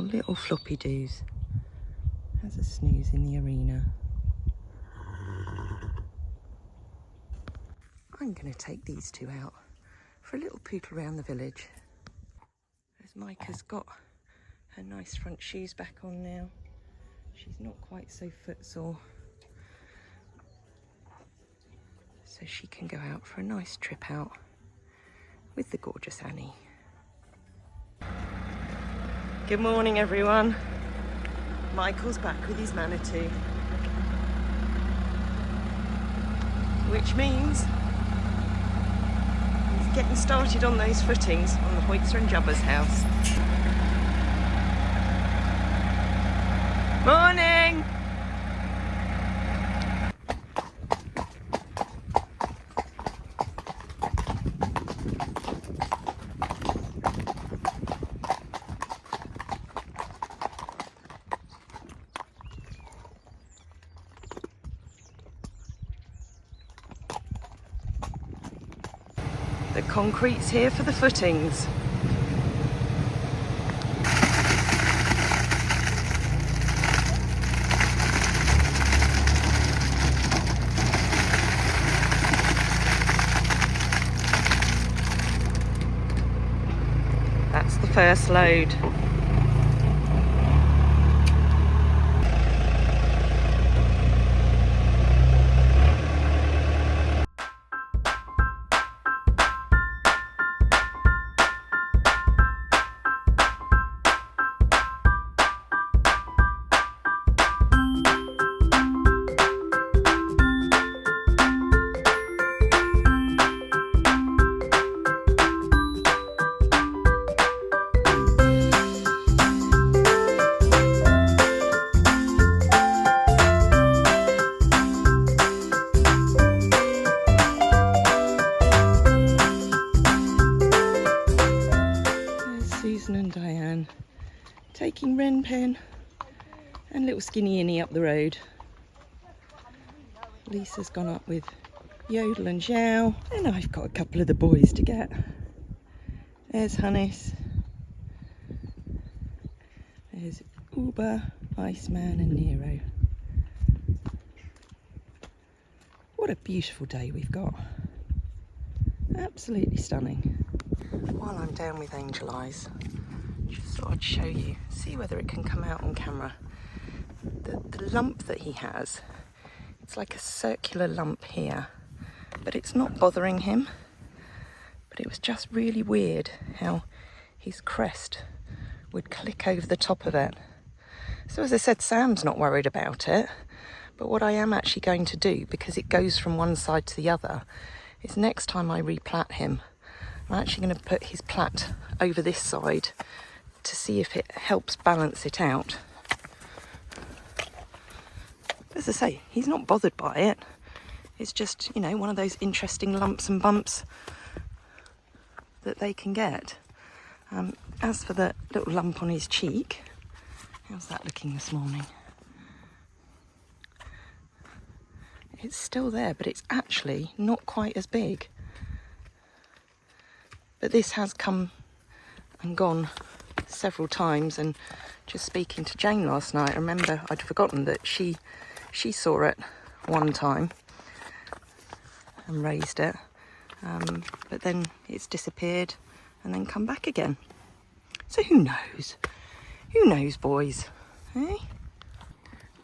Oh, little floppy doos. Has a snooze in the arena. I'm going to take these two out for a little poodle around the village. As Micah's got her nice front shoes back on now. She's not quite so footsore. So she can go out for a nice trip out with the gorgeous Annie. Good morning, everyone. Michael's back with his manatee. Which means he's getting started on those footings on the Hoitzer and Jubba's house. Morning! The concrete's here for the footings. That's the first load. And Diane taking Ren Pen and little skinny Innie up the road. Lisa's gone up with Yodel and Zhao, and I've got a couple of the boys to get. There's Hannes, there's Uber, Iceman and Nero. What a beautiful day we've got. Absolutely stunning. While I'm down with Angel Eyes, just thought I'd show you, see whether it can come out on camera. The lump that he has, it's like a circular lump here, but it's not bothering him. But it was just really weird how his crest would click over the top of it. So as I said, Sam's not worried about it, but what I am actually going to do, because it goes from one side to the other, is next time I replat him, I'm actually going to put his plat over this side to see if it helps balance it out. As I say, he's not bothered by it. It's just, you know, one of those interesting lumps and bumps that they can get. As for the little lump on his cheek, how's that looking this morning? It's still there, but it's actually not quite as big. But this has come and gone several times, and just speaking to Jane last night, I remember I'd forgotten that she saw it one time and raised it, but then it's disappeared and then come back again. So who knows? Who knows, boys? Eh?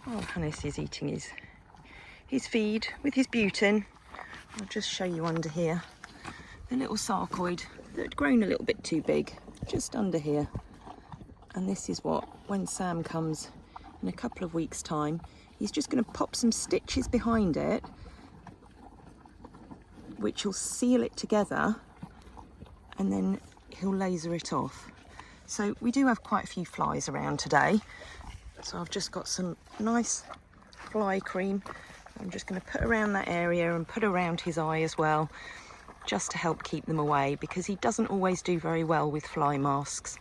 Oh, Hannes is eating his feed with his butane. I'll just show you under here. The little sarcoid that had grown a little bit too big, just under here. And this is what, when Sam comes in a couple of weeks' time, he's just going to pop some stitches behind it, which will seal it together, and then he'll laser it off. So we do have quite a few flies around today. So I've just got some nice fly cream. I'm just going to put around that area and put around his eye as well, just to help keep them away, because he doesn't always do very well with fly masks.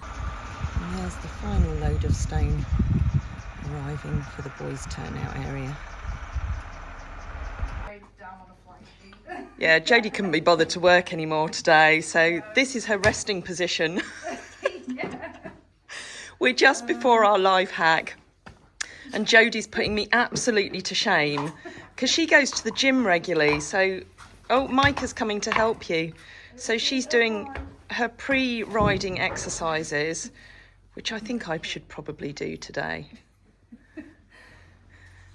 And there's the final load of stone arriving for the boys' turnout area. Down on a fly sheet. Yeah, Jodie couldn't be bothered to work anymore today, so this is her resting position. We're just before our life hack, and Jodie's putting me absolutely to shame because she goes to the gym regularly. So, oh, Micah's coming to help you. So she's doing her pre-riding exercises, which I think I should probably do today.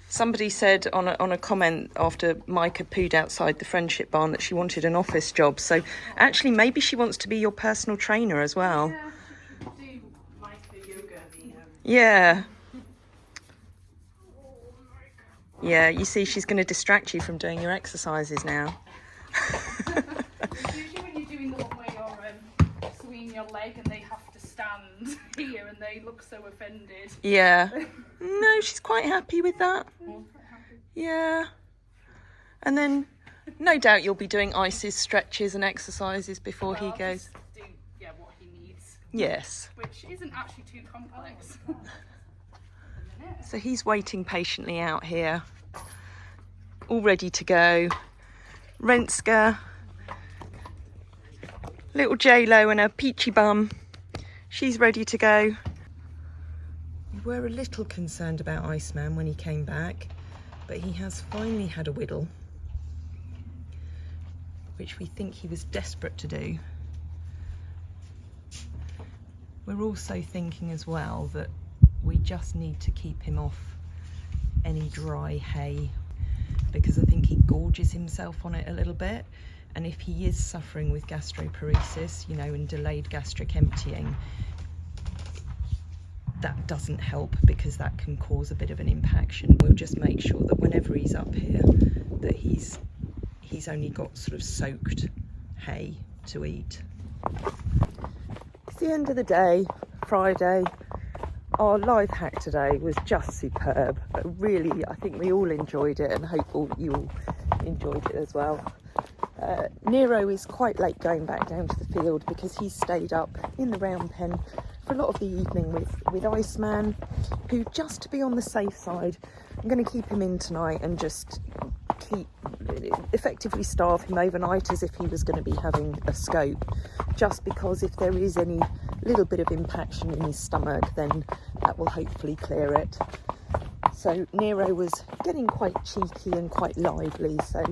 Somebody said on a comment after Micah pooed outside the friendship barn that she wanted an office job. So actually, maybe she wants to be your personal trainer as well. Yeah, she could do Micah yoga. Yeah. Yeah, you see, she's going to distract you from doing your exercises now. Usually when you're doing the one where you're swinging your leg and they have to stand here and they look so offended. Yeah. No, she's quite happy with that. Yeah. And then no doubt you'll be doing Ice's stretches and exercises before he goes. Just do, what he needs. Yes. Which isn't actually too complex. So he's waiting patiently out here, all ready to go. Renska, little J-Lo and her peachy bum, she's ready to go. We were a little concerned about Iceman when he came back, but he has finally had a whittle, which we think he was desperate to do. We're also thinking as well that we just need to keep him off any dry hay, because I think he gorges himself on it a little bit, and if he is suffering with gastroparesis, and delayed gastric emptying, that doesn't help because that can cause a bit of an impaction. We'll just make sure that whenever he's up here that he's only got sort of soaked hay to eat. It's the end of the day, Friday. Our live hack today was just superb. Really, I think we all enjoyed it and hope you all enjoyed it as well. Nero is quite late going back down to the field because he stayed up in the round pen for a lot of the evening with Iceman, who, just to be on the safe side, I'm going to keep him in tonight and just effectively starve him overnight as if he was going to be having a scope, just because if there is any little bit of impaction in his stomach, then that will hopefully clear it. So Nero was getting quite cheeky and quite lively, so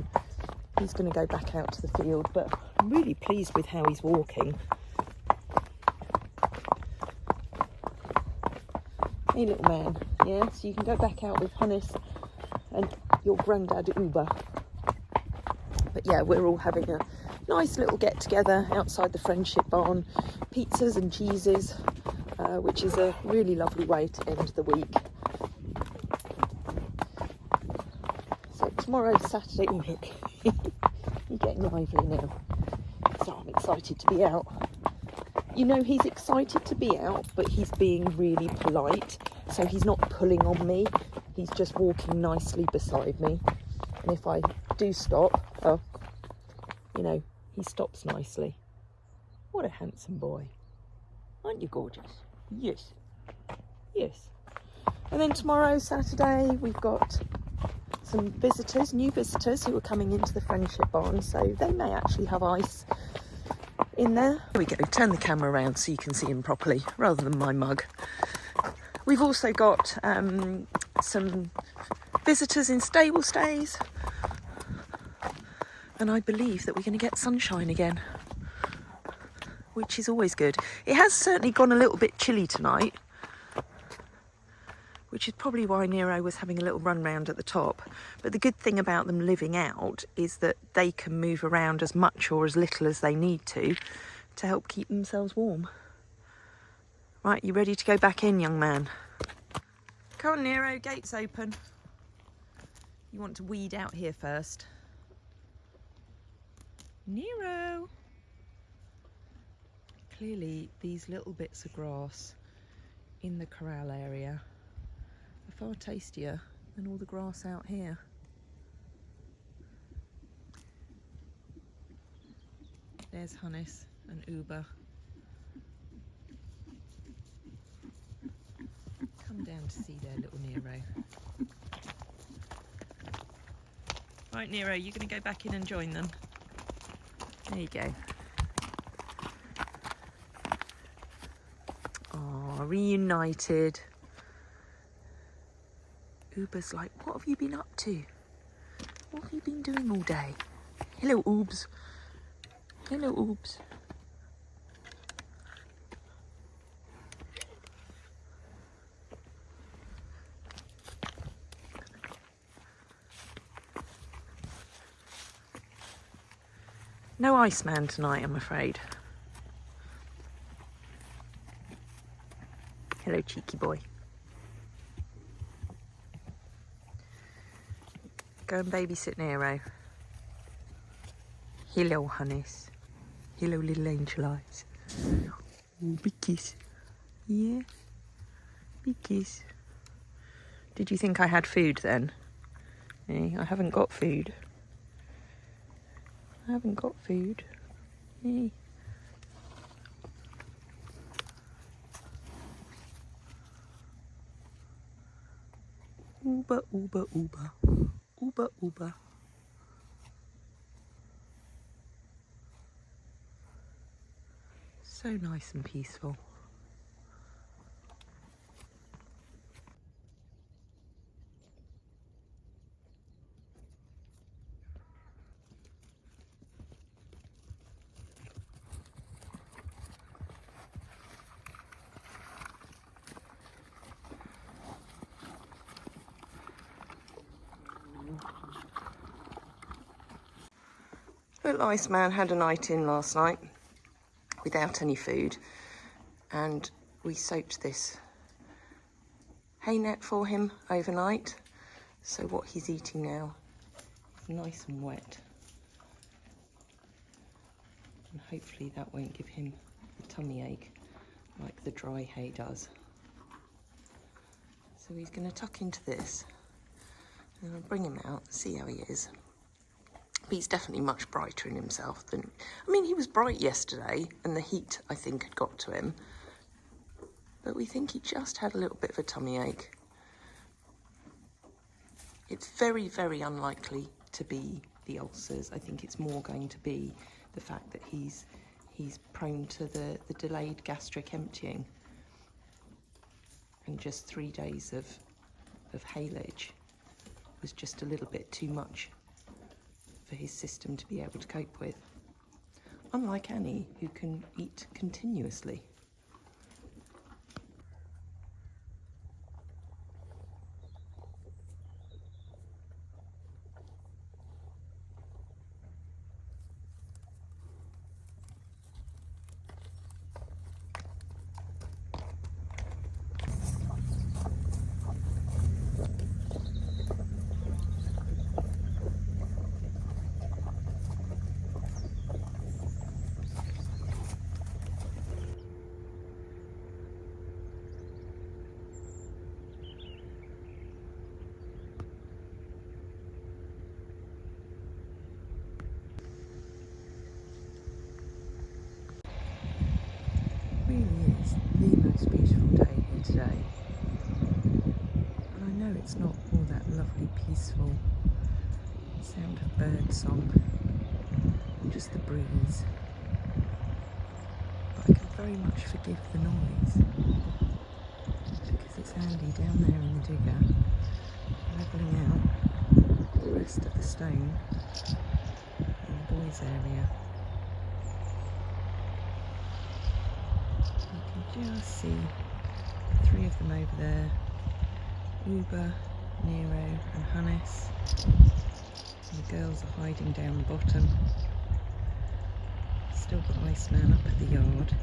he's going to go back out to the field, but I'm really pleased with how he's walking. Hey little man, yeah, so you can go back out with Hannes and your granddad Uber. But yeah, we're all having a nice little get together outside the friendship barn, pizzas and cheeses, which is a really lovely way to end the week. So tomorrow's Saturday. Oh look, you're getting lively now. So I'm excited to be out. He's excited to be out, but he's being really polite. So he's not pulling on me. He's just walking nicely beside me. And if I do stop, he stops nicely. What a handsome boy. Aren't you gorgeous? Yes. Yes. And then tomorrow, Saturday, we've got some visitors, new visitors who are coming into the friendship barn. So they may actually have Ice in there. Here we go. Turn the camera around so you can see him properly rather than my mug. We've also got some visitors in stable stays. And I believe that we're going to get sunshine again, which is always good. It has certainly gone a little bit chilly tonight, which is probably why Nero was having a little run round at the top. But the good thing about them living out is that they can move around as much or as little as they need to help keep themselves warm. Right, you ready to go back in, young man? Come on, Nero, gate's open. You want to weed out here first. Nero! Clearly, these little bits of grass in the corral area are far tastier than all the grass out here. There's Hannes and Uber. Come down to see their little Nero. Right, Nero, you're going to go back in and join them. There you go. Oh, reunited. Uber's like, what have you been up to? What have you been doing all day? Hello, Oobs. Hello, Oobs. No Iceman tonight, I'm afraid. Hello, cheeky boy. Go and babysit Nero. Hello, Hannes. Hello, little angel eyes. Oh, big kiss. Yeah, big kiss. Did you think I had food then? Eh, I haven't got food. I haven't got food. Eh. Uber, Uber, Uber. Uber, Uber. So nice and peaceful. Little Iceman had a night in last night without any food, and we soaked this hay net for him overnight. So what he's eating now is nice and wet, and hopefully that won't give him a tummy ache like the dry hay does. So he's going to tuck into this, and I'll bring him out and see how he is. But he's definitely much brighter in himself than... I mean, he was bright yesterday, and the heat, I think, had got to him. But we think he just had a little bit of a tummy ache. It's very, very unlikely to be the ulcers. I think it's more going to be the fact that he's prone to the delayed gastric emptying. And just 3 days of haylage was just a little bit too much for his system to be able to cope with. Unlike Annie, who can eat continuously. Really is the most beautiful day here today. And I know it's not all that lovely, peaceful sound of bird song, just the breeze. But I can very much forgive the noise, because it's Andy down there in the digger, levelling out the rest of the stone in the boys' area. You can just see 3 of them over there, Uber, Nero and Hannes. And the girls are hiding down the bottom. Still got Iceman up at the yard.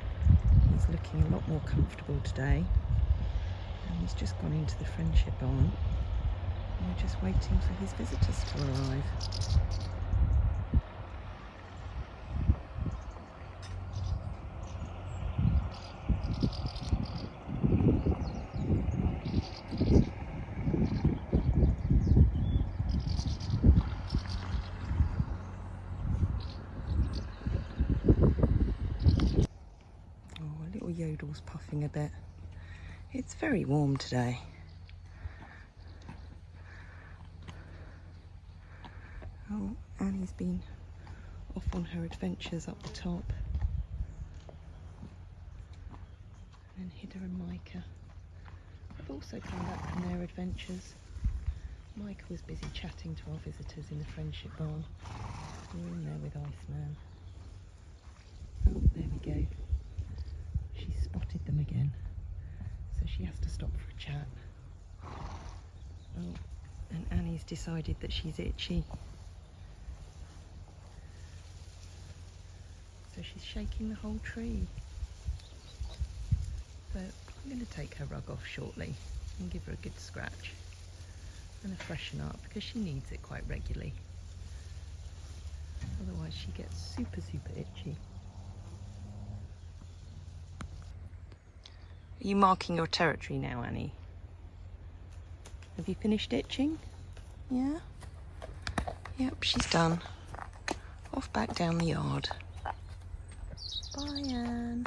He's looking a lot more comfortable today. And he's just gone into the friendship barn. And we're just waiting for his visitors to arrive. Yodel's puffing a bit. It's very warm today. Oh, Annie's been off on her adventures up the top. And Hida and Micah have also come back from their adventures. Micah was busy chatting to our visitors in the Friendship Barn. We're in there with Iceman. Oh, there we go. She's spotted them again, so she has to stop for a chat. Oh, and Annie's decided that she's itchy. So she's shaking the whole tree. But I'm going to take her rug off shortly and give her a good scratch and a freshen up, because she needs it quite regularly. Otherwise she gets super itchy. Are you marking your territory now, Annie? Have you finished itching? Yeah? Yep, she's done. Off back down the yard. Bye, Anne.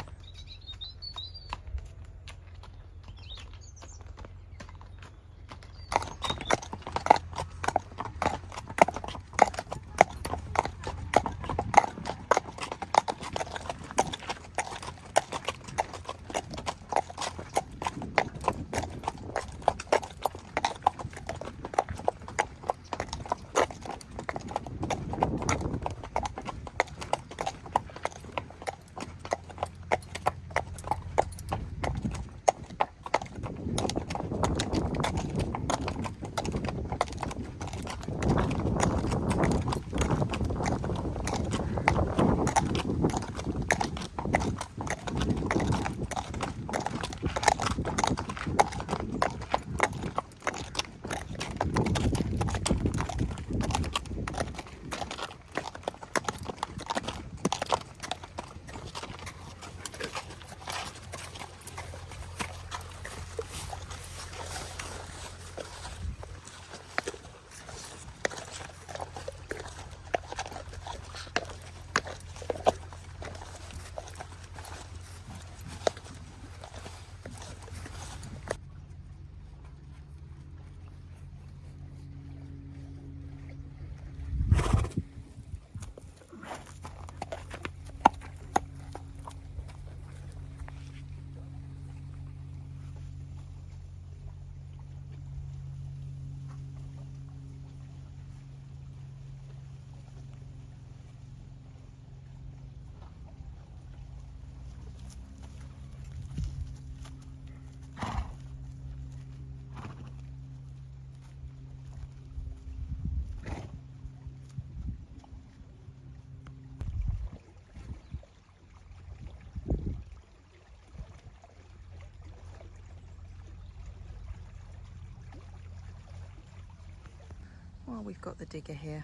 Well, we've got the digger here,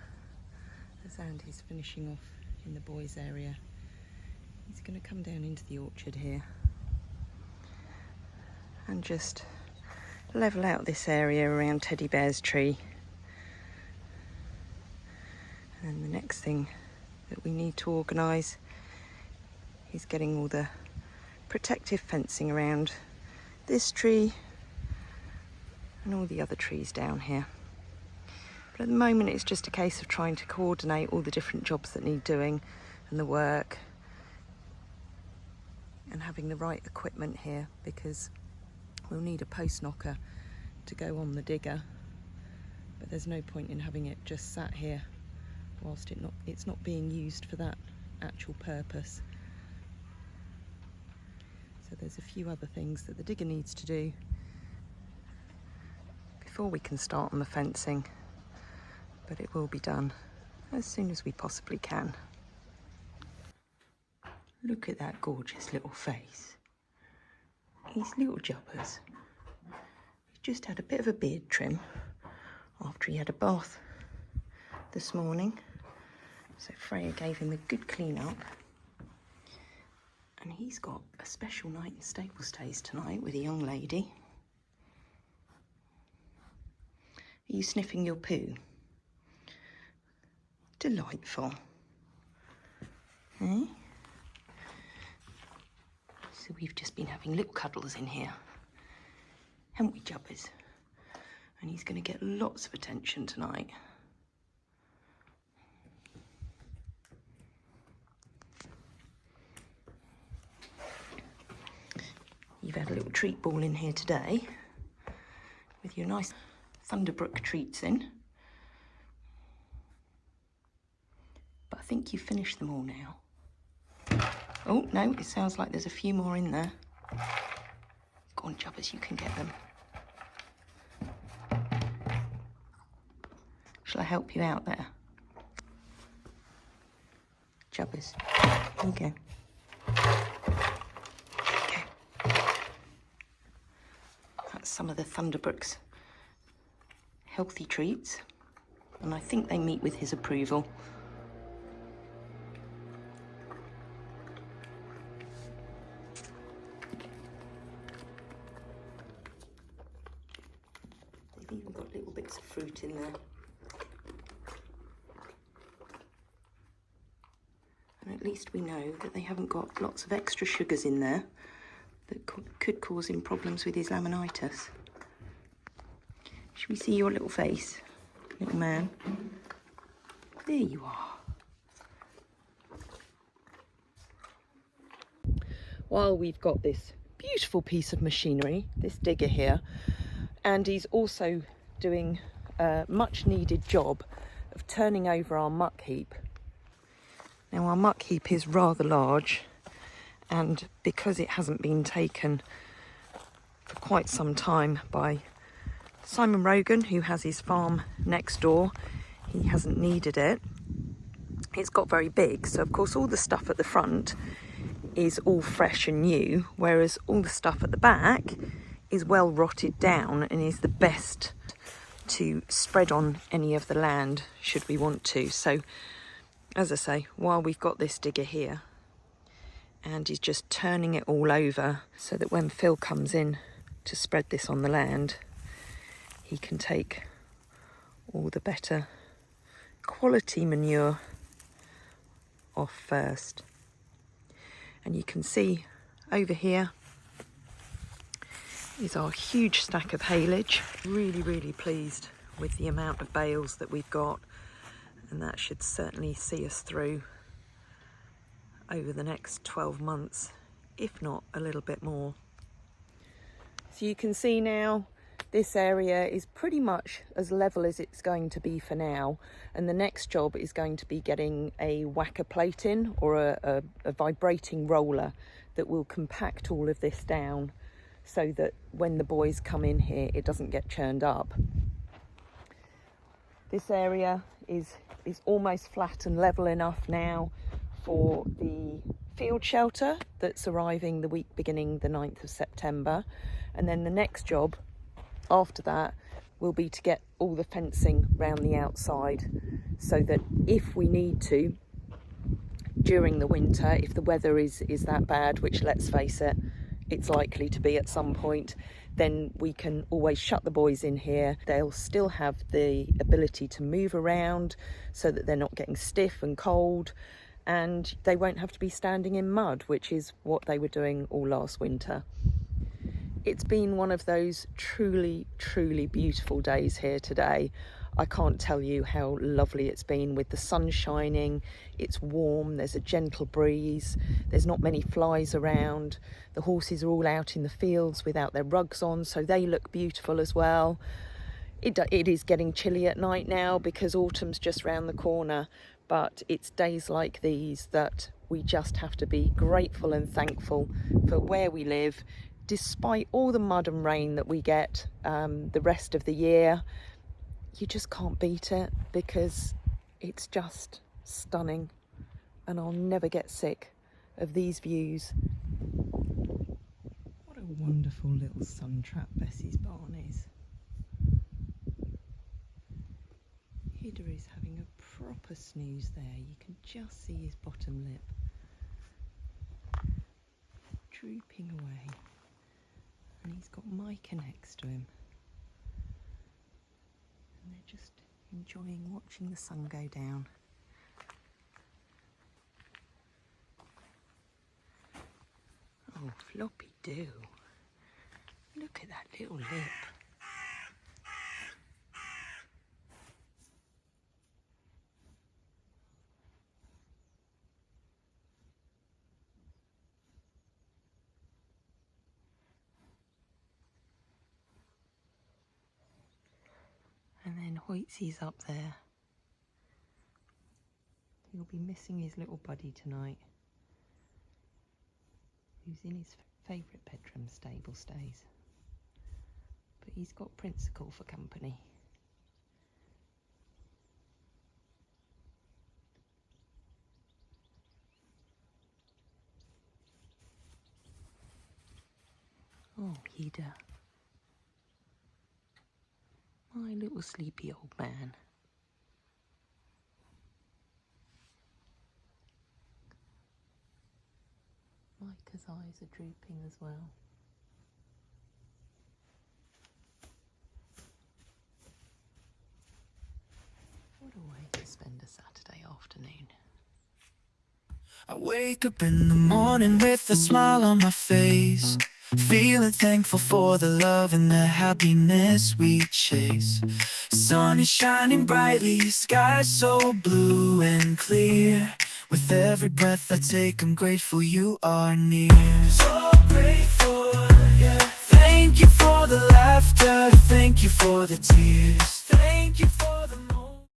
as Andy's finishing off in the boys' area. He's going to come down into the orchard here and just level out this area around Teddy Bear's tree. And the next thing that we need to organise is getting all the protective fencing around this tree and all the other trees down here. But at the moment it's just a case of trying to coordinate all the different jobs that need doing and the work, and having the right equipment here, because we'll need a post knocker to go on the digger, but there's no point in having it just sat here whilst it's not being used for that actual purpose. So there's a few other things that the digger needs to do before we can start on the fencing, but it will be done as soon as we possibly can. Look at that gorgeous little face. He's little Jubbers. He's just had a bit of a beard trim after he had a bath this morning. So Freya gave him a good clean up. And he's got a special night in stable stays tonight with a young lady. Are you sniffing your poo? Delightful. Eh? So we've just been having little cuddles in here, haven't we, Jubbers? And he's going to get lots of attention tonight. You've had a little treat ball in here today with your nice Thunderbrook treats in. But I think you've finished them all now. Oh, no, it sounds like there's a few more in there. Go on, Jubbers, you can get them. Shall I help you out there? Jubbers, here you go. Okay. That's some of the Thunderbrooks healthy treats, and I think they meet with his approval. They've even got little bits of fruit in there. And at least we know that they haven't got lots of extra sugars in there that could cause him problems with his laminitis. Should we see your little face, little man? There you are. While we've got this beautiful piece of machinery, this digger here, Andy's also doing a much needed job of turning over our muck heap. Now our muck heap is rather large, and because it hasn't been taken for quite some time by Simon Rogan, who has his farm next door, he hasn't needed it. It's got very big, so of course all the stuff at the front is all fresh and new, whereas all the stuff at the back is well rotted down and is the best to spread on any of the land should we want to. So as I say, while we've got this digger here, and he's just turning it all over so that when Phil comes in to spread this on the land, he can take all the better quality manure off first. And you can see over here is our huge stack of haylage. Really, really pleased with the amount of bales that we've got, and that should certainly see us through over the next 12 months, if not a little bit more. So you can see now this area is pretty much as level as it's going to be for now, and the next job is going to be getting a whacker plate in, or a vibrating roller that will compact all of this down so that when the boys come in here it doesn't get churned up. This area is almost flat and level enough now for the field shelter that's arriving the week beginning the 9th of September, and then the next job after that will be to get all the fencing round the outside, so that if we need to during the winter, if the weather is that bad, which let's face it, it's likely to be at some point, then we can always shut the boys in here. They'll still have the ability to move around so that they're not getting stiff and cold, and they won't have to be standing in mud, which is what they were doing all last winter. It's been one of those truly, truly beautiful days here today. I can't tell you how lovely it's been with the sun shining. It's warm, there's a gentle breeze, there's not many flies around. The horses are all out in the fields without their rugs on, so they look beautiful as well. It is getting chilly at night now because autumn's just round the corner, but it's days like these that we just have to be grateful and thankful for where we live, despite all the mud and rain that we get the rest of the year. You just can't beat it because it's just stunning, and I'll never get sick of these views. What a wonderful little sun trap Bessie's barn is. Hidder is having a proper snooze there. You can just see his bottom lip drooping away, and he's got Micah next to him. And they're just enjoying watching the sun go down. Oh, floppy do. Look at that little lip. Hoytsy's up there. He'll be missing his little buddy tonight, who's in his favourite bedroom stable stays. But he's got Princicle for company. Oh, Hida. My little sleepy old man. Micah's eyes are drooping as well. What a way to spend a Saturday afternoon. I wake up in the morning with a smile on my face, feeling thankful for the love and the happiness we chase. Sun is shining brightly, sky so blue and clear. With every breath I take, I'm grateful you are near. So grateful, yeah. Thank you for the laughter, thank you for the tears, thank you